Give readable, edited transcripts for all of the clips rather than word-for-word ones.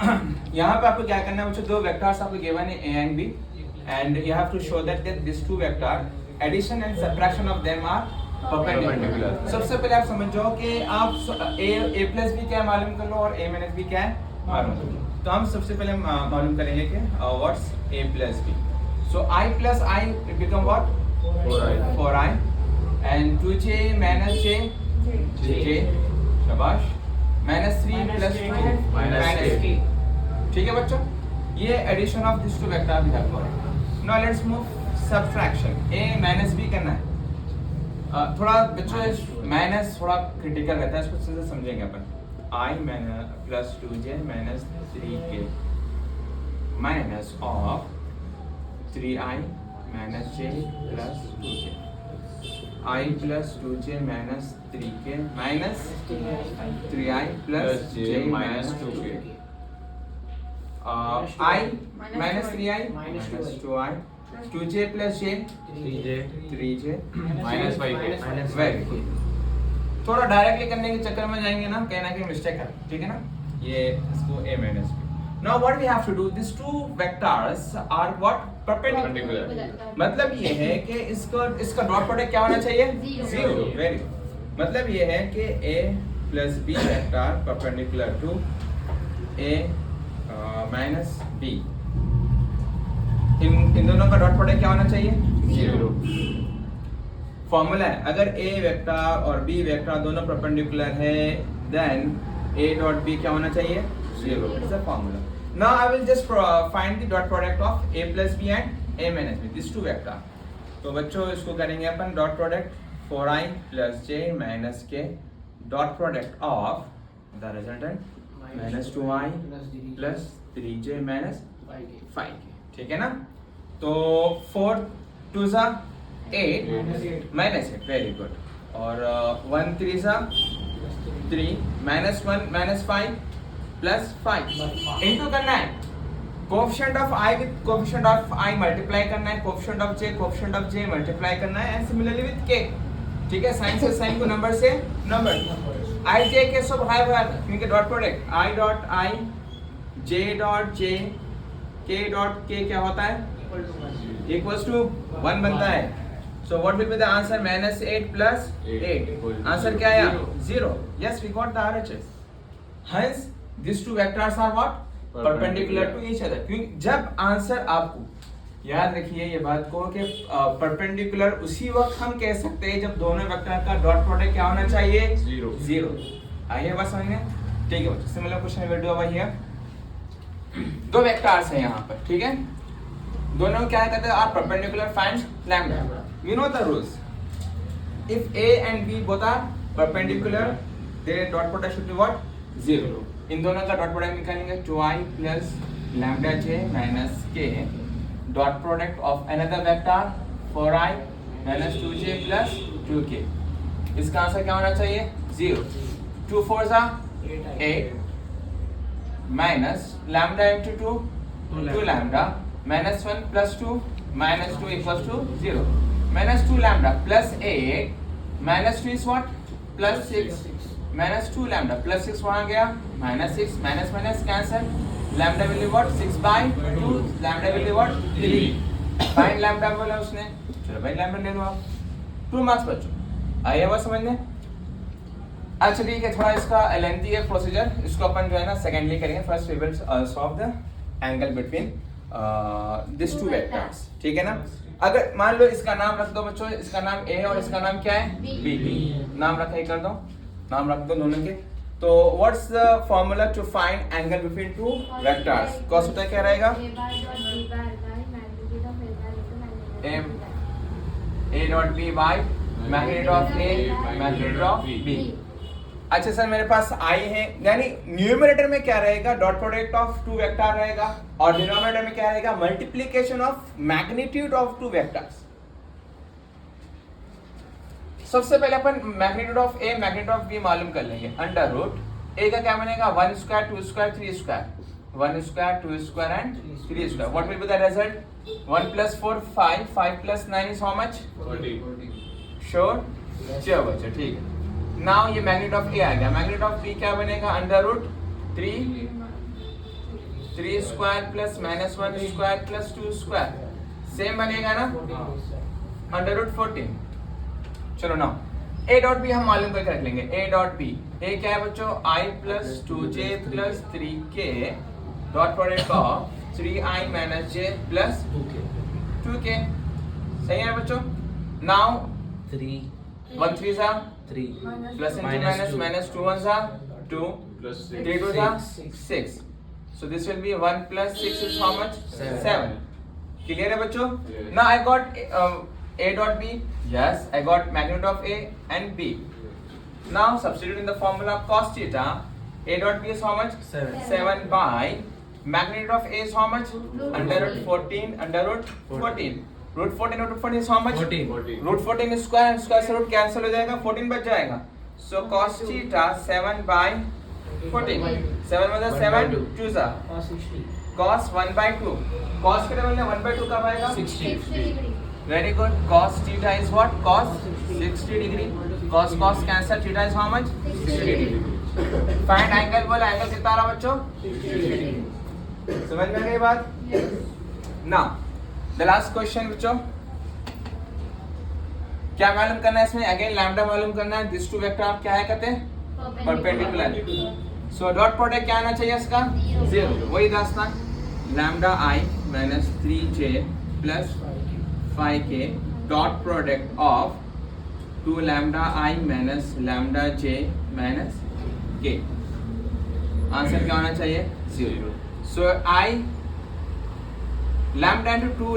यहाँ पे आपको क्या करना है बच्चों, दो वेक्टर्स आपको गिवन है a and b and you have to show that these two vector addition and subtraction of them are perpendicular. सबसे पहले आप समझो कि आप a plus b क्या मालूम कर लो और a minus b क्या है मालूम कर लो। तो हम सबसे पहले मालूम करेंगे कि what's a plus b. So I plus I become what? 4i and 2j minus j शाबाश minus 3 plus 2 minus 3. ठीक है बच्चों, ये addition of this two vector भी आपको है। Now let's move subtraction, a minus b करना है। थोड़ा बच्चों माइनस थोड़ा क्रिटिकल रहता है, इसको अच्छे से समझेंगे अपन। i plus 2j minus 3k minus of 3i minus j plus 2k, i plus 2j minus 3k minus 3i plus j minus 2k, i minus 3i minus 2i, 2j plus j 3j minus 5k। Very good. थोड़ा directly करने के चक्कर में जाएंगे ना, कहीं ना कहीं मिस्टेक है, ठीक है ना। ये इसको a minus b। Now what we have to do, these two vectors are what? Perpendicular। मतलब ये है कि इसका डॉट प्रोडक्ट क्या होना चाहिए? 0। Very good. मतलब ये है कि a plus b vector perpendicular to a minus b, इन दोनों का डॉट प्रोडक्ट क्या होना चाहिए? 0। फॉर्मूला है, अगर a वेक्टर और b वेक्टर दोनों परपेंडिकुलर है देन a डॉट b क्या होना चाहिए? 0। It's a formula. Now I will just find the dot product of a plus b and a minus b, this two vector. तो बच्चों इसको करेंगे अपन dot product 4i plus j minus k dot product of the resultant minus 2i plus 3j minus 5k, ठीक है ना। तो 4 2 सा 8 माइनस 8, वेरी गुड। और 1 3 सा 3 माइनस 1 माइनस 5 प्लस 5 इनटू करना है coefficient of i with coefficient of i multiply करना है, कोएफिशिएंट ऑफ j मल्टीप्लाई करना है एंड सिमिलरली विद k, ठीक है। साइन से साइन को नंबर से नंबर, i j के सब हाई वैल्यू क्योंकि dot product i dot i j dot j k dot k क्या होता है? इक्वल्स टू 1 बनता है। So what will be the answer? Minus 8 plus 8, answer क्या आया? 0। Yes, we got the RHS। Hence this two vectors are what? Perpendicular to each other. क्योंकि जब answer आपको याद रखिए ये बात को कि परपेंडिकुलर उसी वक्त हम कह सकते हैं जब दोनों वेक्टर का डॉट प्रोडक्ट क्या होना चाहिए? 0। आइए बस समझ में, ठीक है बच्चों। Similar question will do over here. दो वेक्टर्स हैं यहाँ पर, ठीक है। दोनों क्या कहते हैं? Are perpendicular, find lambda. We know the rules. If a and b both are perpendicular, their dot product should be what? 0। इन दोनों का डॉट प्रोडक्ट निकालेंगे 2i plus lambda j minus k dot product of another vector 4i minus 2j plus 2k। इसका answer क्या होना चाहिए? 0। 2 4 सा 8 minus lambda into 2 lambda minus 1 plus 2 minus 2 equals to 0। Minus 2 lambda plus 8 minus 2 is what? Plus 6 minus 2 lambda plus 6 वहां गया minus 6 minus minus cancel, lambda will be what? 6/2, lambda will be what? 3। Find lambda बोला उसने, चलो भाई lambda ले लो आप। 2 marks बच्चों, आइए बस समझने। अच्छा ठीक है, थोड़ा इसका लेंथी है प्रोसीजर, इसको अपन जो है ना सेकेंडली करेंगे। First we will solve the angle between this two vectors, ठीक है ना। अगर मान लो इसका नाम रख दो बच्चों, इसका नाम a और इसका नाम क्या है? b। नाम रखा ही कर दो, नाम रख दो दोनों के। तो what's the formula to find angle between two vectors? Cos होता क्या रहेगा? a dot b by magnitude of a magnitude of b। अच्छा सर मेरे पास i है, यानी न्यूमरेटर में क्या रहेगा? Dot product of two vector रहेगा और डिनोमिनेटर में क्या रहेगा? Multiplication of magnitude of two vectors. सबसे पहले अपन magnitude of a magnitude of b मालूम कर लेंगे। अंडर रूट a का क्या बनेगा? 1 square 2 square 3 square, 1 square 2 square and 3 square. What will be the result? 1 plus 4 5, 5 plus 9 is how much? 40। Sure? चलो बच्चों ठीक है। नाउ ये मैग्नीट्यूड ऑफ a आ गया। मैग्नीट्यूड ऑफ b क्या बनेगा? Under root 3 3 square plus minus 1 square plus 2 square same बनेगा ना, अंडर रूट 14। चलो ना ए डॉट बी हम मालूम करके रख लेंगे। ए डॉट बी, ए क्या है बच्चों, i plus 2j plus 3k dot product of 3i minus j plus 2k। सही है बच्चों। नाउ 3 1 3 सा 3 प्लस into minus minus 2 1 सा 2 3 2 सा 6, so this will be 1 plus 6 is how much, 7। clear है बच्चों। now I got a dot b, yes I got magnitude of a and b। now substitute in the formula cos theta, a dot b is how much, 7 by magnitude of a is how much, under root 14 under root 14, root 14 is how much, 14 root 14 square, square से root cancel हो जाएगा, 14 बच जाएगा। सो cos theta 7 by 14, 7 मतलब 7 2 सा cos 1 by 2, cos के double में 1 by 2 कब आएगा, 60। Very good. cos theta is what, cos 60 degree, cos cos cancel, theta is how much, 60 degree. Find angle, बोला एंगल कितना रहा बच्चों, 60 डिग्री। समझ में आ गई बात। नाउ द लास्ट क्वेश्चन बच्चों, क्या मालूम करना है इसमें, अगेन लैम्डा मालूम करना है। दिस टू वेक्टर आप क्या है कहते हैं, परपेंडिकुलर। सो डॉट प्रोडक्ट क्या आना चाहिए इसका, 0। वही दास्तां, lambda i minus 3j plus 5k dot product of 2 lambda i minus lambda j minus k। Answer क्या होना चाहिए, 0। सो आई lambda into 2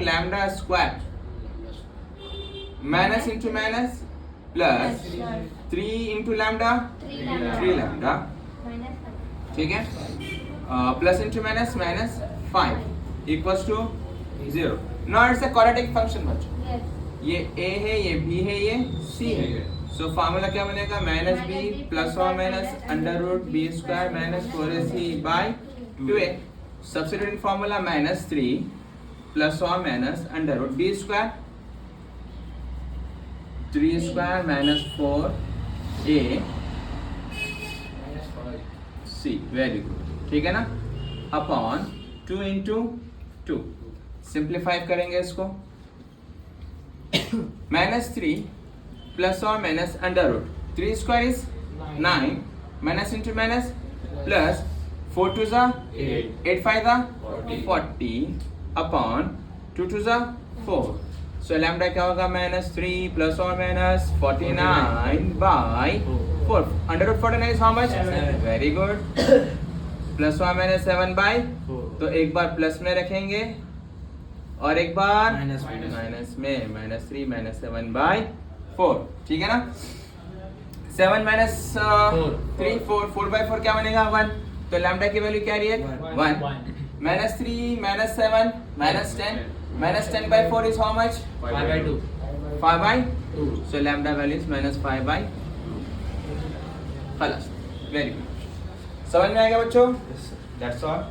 lambda square minus into minus plus 3 into lambda 3 lambda, ठीक है, plus into minus minus 5 equals to 0। now it's a quadratic function बच्चों, ये a है, ये b है, ये c है। सो फार्मूला क्या बनेगा, माइनस b प्लस और minus under root b square minus 4ac by 2a। substitute in formula minus 3 plus or minus under root b square 3 square minus 4a c, very good, ठीक है ना, upon 2 into 2। Simplify करेंगे इसको, minus 3 plus और minus under root 3 square is 9 minus into minus plus 4 2 जा 8 5 जा 40 upon 2 2 जा 4। सो lambda क्या होगा, माइनस 3 प्लस और minus 49 by 4। Under root 49 is how much, very good, plus और माइनस 7 बाई 4। तो एक बार प्लस में रखेंगे और एक बार माइनस में, माइनस 3 माइनस 7 बाई 4, ठीक है ना। 7 माइनस 3 4 बाई 4 क्या बनेगा, 1। तो लैम्डा की वैल्यू क्या रही है, 1। Minus 3 minus 7 minus 10, minus 10 by 4 is how much, 5 by 2, 5 by 2। So lambda value is minus 5 by 2। खलास, वेरी गुड। समझ में आ गया बच्चों, दैट्स ऑल।